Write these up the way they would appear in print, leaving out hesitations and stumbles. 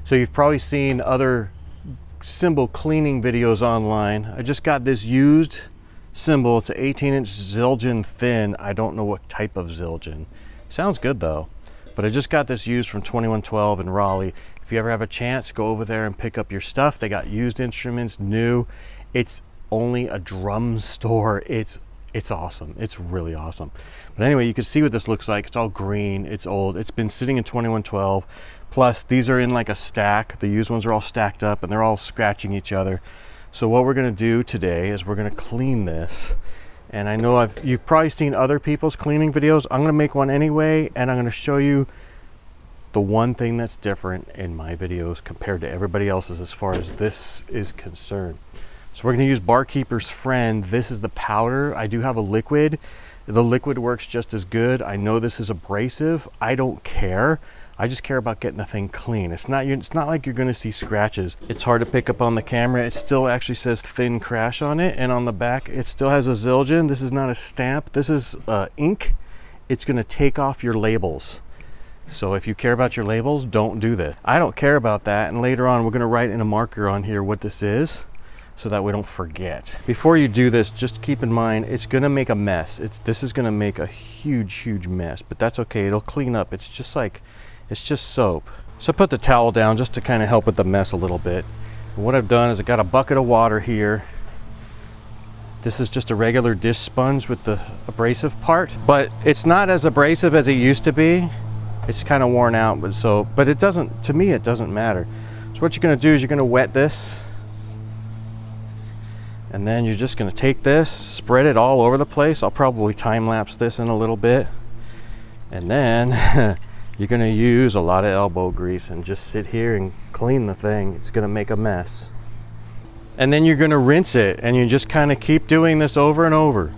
So you've probably seen other cymbal cleaning videos online. I just got this used cymbal. It's an 18-inch Zildjian thin. I don't know what type of Zildjian. Sounds good though. But I just got this used from 2112 in Raleigh. If you ever have a chance, go over there and pick up your stuff. They got used instruments, new. It's only a drum store. It's awesome. It's really awesome. But anyway, you can see what this looks like. It's all green. It's old. It's been sitting in 2112. Plus, these are in like a stack. The used ones are all stacked up and they're all scratching each other. So what we're going to do today is we're going to clean this. And I know you've probably seen other people's cleaning videos. I'm going to make one anyway, and I'm going to show you the one thing that's different in my videos compared to everybody else's as far as this is concerned. So we're going to use Barkeeper's Friend. This is the powder. I do have a liquid. The liquid works just as good. I know this is abrasive. I don't care. I just care about getting the thing clean. It's not like you're going to see scratches. It's hard to pick up on the camera. It still actually says Thin Crash on it, and on the back it still has a Zildjian. This is not a stamp. This is ink. It's going to take off your labels. So if you care about your labels, don't do this. I don't care about that, and later on we're going to write in a marker on here what this is so that we don't forget. Before you do this, just keep in mind it's going to make a mess. This is going to make a huge mess, but that's okay. It'll clean up. It's just soap. So I put the towel down just to kind of help with the mess a little bit. And what I've done is I got a bucket of water here. This is just a regular dish sponge with the abrasive part, but it's not as abrasive as it used to be. It's kind of worn out, but it doesn't, to me, it doesn't matter. So what you're going to do is you're going to wet this, and then you're just going to take this, spread it all over the place. I'll probably time lapse this in a little bit, and then you're going to use a lot of elbow grease and just sit here and clean the thing. It's going to make a mess. And then you're going to rinse it, and you just kind of keep doing this over and over.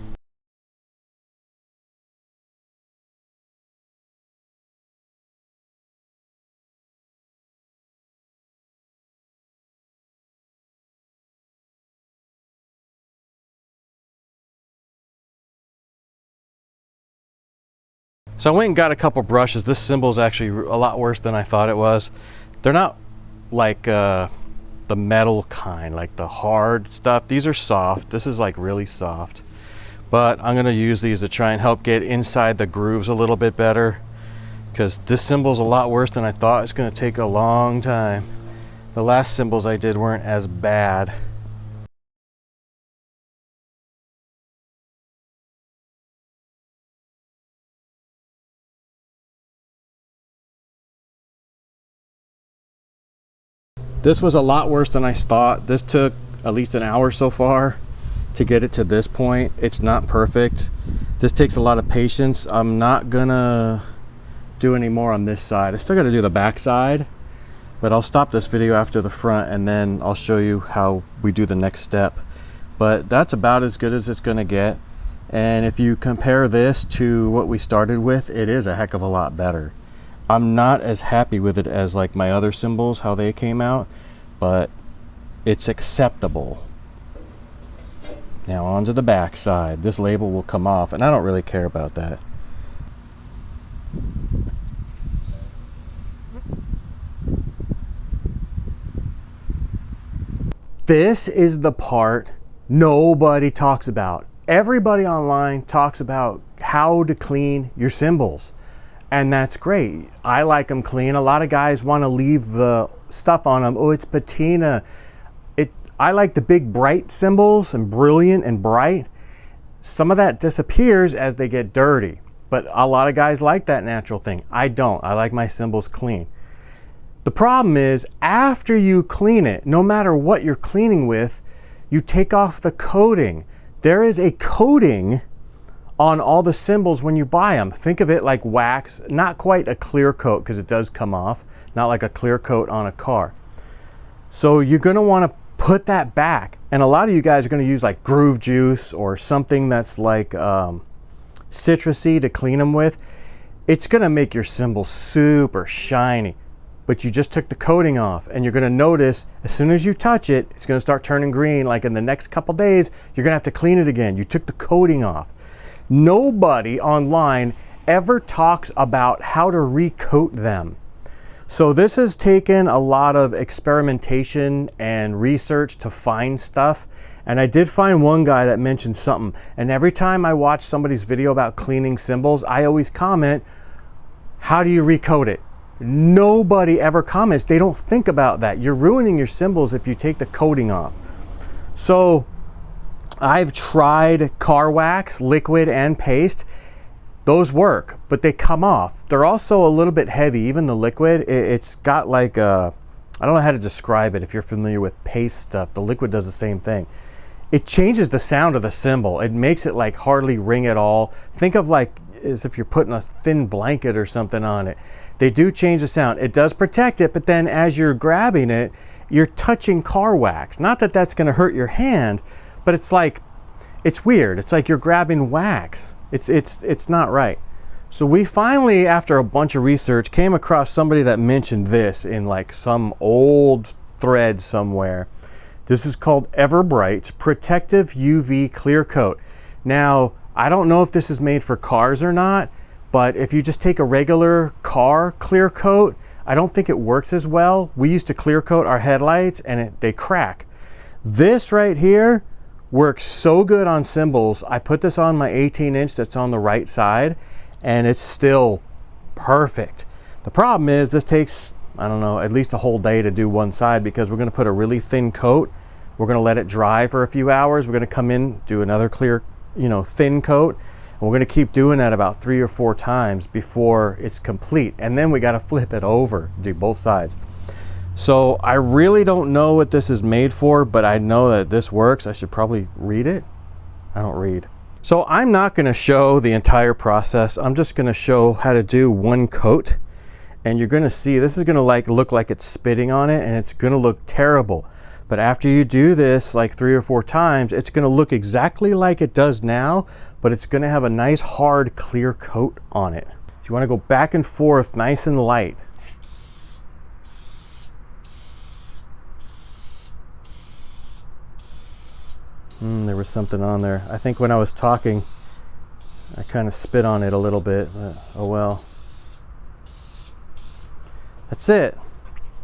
So I went and got a couple brushes. This cymbal is actually a lot worse than I thought it was. They're not like the metal kind, like the hard stuff. These are soft. This is like really soft. But I'm gonna use these to try and help get inside the grooves a little bit better, because this cymbal is a lot worse than I thought. It's gonna take a long time. The last cymbals I did weren't as bad. This was a lot worse than I thought. This took at least an hour so far to get it to this point. It's not perfect. This takes a lot of patience. I'm not gonna do any more on this side. I still gotta do the back side, but I'll stop this video after the front and then I'll show you how we do the next step. But that's about as good as it's gonna get. And if you compare this to what we started with, it is a heck of a lot better. I'm not as happy with it as like my other cymbals, how they came out, but it's acceptable. Now onto the back side. This label will come off, and I don't really care about that. This is the part nobody talks about. Everybody online talks about how to clean your cymbals. And that's great. I like them clean. A lot of guys want to leave the stuff on them. Oh, it's patina. I like the big bright cymbals and brilliant and bright. Some of that disappears as they get dirty. But a lot of guys like that natural thing. I don't. I like my cymbals clean. The problem is after you clean it, no matter what you're cleaning with, you take off the coating. There is a coating on all the cymbals when you buy them. Think of it like wax, not quite a clear coat because it does come off, not like a clear coat on a car. So you're gonna wanna put that back. And a lot of you guys are gonna use like Groove Juice or something that's like citrusy to clean them with. It's gonna make your cymbal super shiny, but you just took the coating off, and you're gonna notice as soon as you touch it, it's gonna start turning green. Like in the next couple days, you're gonna have to clean it again. You took the coating off. Nobody online ever talks about how to recoat them. So this has taken a lot of experimentation and research to find stuff. And I did find one guy that mentioned something. And every time I watch somebody's video about cleaning cymbals, I always comment, how do you recoat it? Nobody ever comments. They don't think about that. You're ruining your cymbals if you take the coating off. So I've tried car wax, liquid and paste. Those work, but they come off. They're also a little bit heavy. Even the liquid, it's got like a, I don't know how to describe it. If you're familiar with paste stuff, the liquid does the same thing. It changes the sound of the cymbal. It makes it like hardly ring at all. Think of like as if you're putting a thin blanket or something on it. They do change the sound. It does protect it, but then as you're grabbing it, you're touching car wax. Not that that's gonna hurt your hand, but it's like, it's weird. It's like you're grabbing wax. It's not right. So we finally, after a bunch of research, came across somebody that mentioned this in like some old thread somewhere. This is called Everbright Protective UV Clear Coat. Now, I don't know if this is made for cars or not, but if you just take a regular car clear coat, I don't think it works as well. We used to clear coat our headlights and they crack. This right here works so good on cymbals. I put this on my 18-inch that's on the right side, and it's still perfect. The problem is this takes, I don't know, at least a whole day to do one side, because we're gonna put a really thin coat. We're gonna let it dry for a few hours. We're gonna come in, do another clear, thin coat. And we're gonna keep doing that about 3 or 4 times before it's complete. And then we gotta flip it over, do both sides. So I really don't know what this is made for, but I know that this works. I should probably read it. I don't read. So I'm not gonna show the entire process. I'm just gonna show how to do one coat. And you're gonna see, this is gonna look like it's spitting on it, and it's gonna look terrible. But after you do this like 3 or 4 times, it's gonna look exactly like it does now, but it's gonna have a nice hard clear coat on it. So you wanna go back and forth nice and light. There was something on there. I think when I was talking, I kind of spit on it a little bit. Oh well. That's it.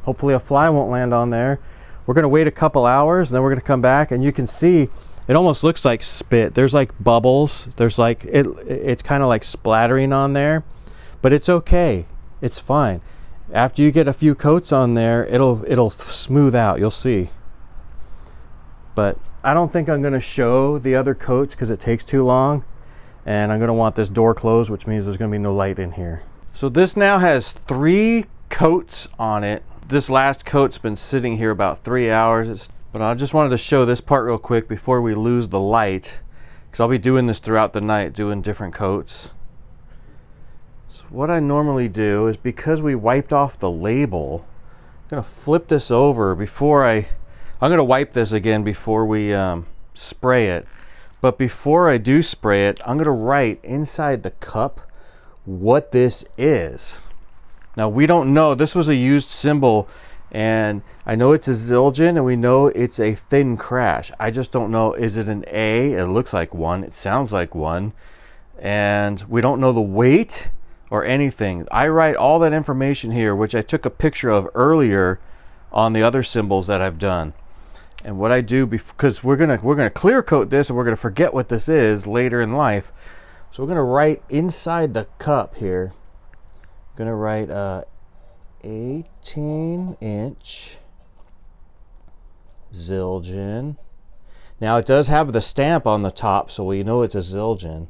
Hopefully a fly won't land on there. We're gonna wait a couple hours, and then we're gonna come back, and you can see it almost looks like spit. There's like bubbles. There's like, it's kind of like splattering on there, but it's okay. It's fine. After you get a few coats on there, it'll smooth out. You'll see. But I don't think I'm gonna show the other coats because it takes too long, and I'm gonna want this door closed, which means there's gonna be no light in here. So this now has 3 coats on it. This last coat's been sitting here about 3 hours. But I just wanted to show this part real quick before we lose the light, because I'll be doing this throughout the night, doing different coats. So what I normally do is, because we wiped off the label, I'm gonna flip this over before I'm gonna wipe this again before we spray it. But before I do spray it, I'm gonna write inside the cup what this is. Now we don't know, this was a used cymbal, and I know it's a Zildjian, and we know it's a thin crash. I just don't know, is it an A? It looks like one, it sounds like one, and we don't know the weight or anything. I write all that information here, which I took a picture of earlier on the other cymbals that I've done. And what I do, because we're gonna clear coat this, and we're gonna forget what this is later in life. So we're gonna write inside the cup here. I'm gonna write 18-inch Zildjian. Now it does have the stamp on the top, so we know it's a Zildjian.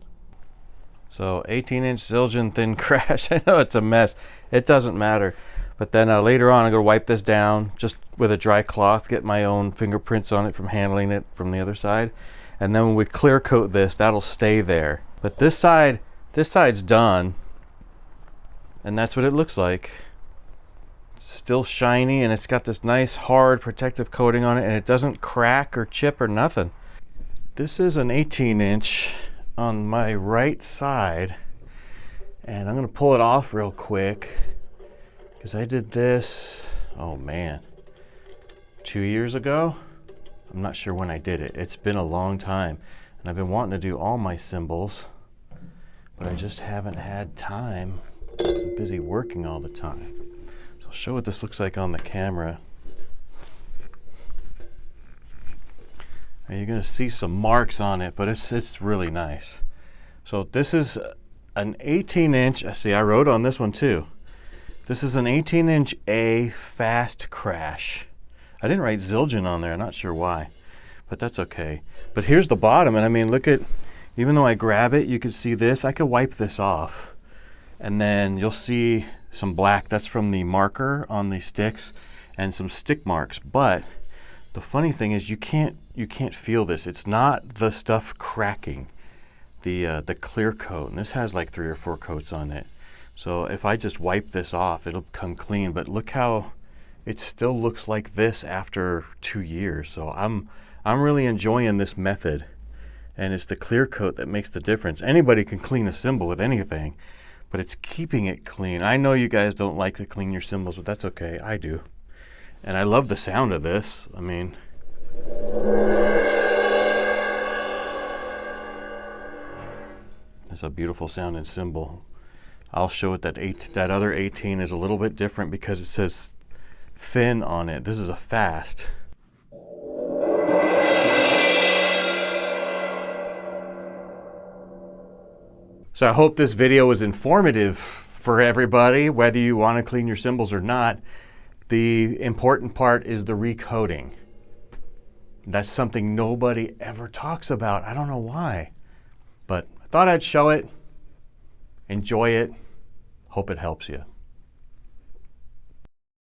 So 18-inch Zildjian thin crash. I know it's a mess. It doesn't matter. But then later on, I'm going to wipe this down just with a dry cloth, get my own fingerprints on it from handling it from the other side. And then when we clear coat this, that'll stay there. But this side's done. And that's what it looks like. It's still shiny, and it's got this nice hard protective coating on it, and it doesn't crack or chip or nothing. This is an 18-inch on my right side. And I'm going to pull it off real quick, because I did this, oh man, 2 years ago? I'm not sure when I did it. It's been a long time. And I've been wanting to do all my cymbals, but I just haven't had time. I'm busy working all the time. So I'll show what this looks like on the camera. And you're going to see some marks on it, but it's really nice. So this is an 18-inch. I see I wrote on this one too. This is an 18-inch A fast crash. I didn't write Zildjian on there. I'm not sure why, but that's okay. But here's the bottom, and I mean, look at, even though I grab it, you can see this. I could wipe this off, and then you'll see some black. That's from the marker on the sticks and some stick marks. But the funny thing is you can't feel this. It's not the stuff cracking, the clear coat. And this has like 3 or 4 coats on it. So if I just wipe this off, it'll come clean. But look how it still looks like this after 2 years. So I'm really enjoying this method. And it's the clear coat that makes the difference. Anybody can clean a cymbal with anything, but it's keeping it clean. I know you guys don't like to clean your cymbals, but that's okay. I do. And I love the sound of this. I mean, it's a beautiful sounding cymbal. I'll show it that that other 18 is a little bit different because it says thin on it. This is a fast. So I hope this video was informative for everybody, whether you want to clean your cymbals or not. The important part is the recoating. That's something nobody ever talks about. I don't know why, but I thought I'd show it. Enjoy it. Hope it helps you.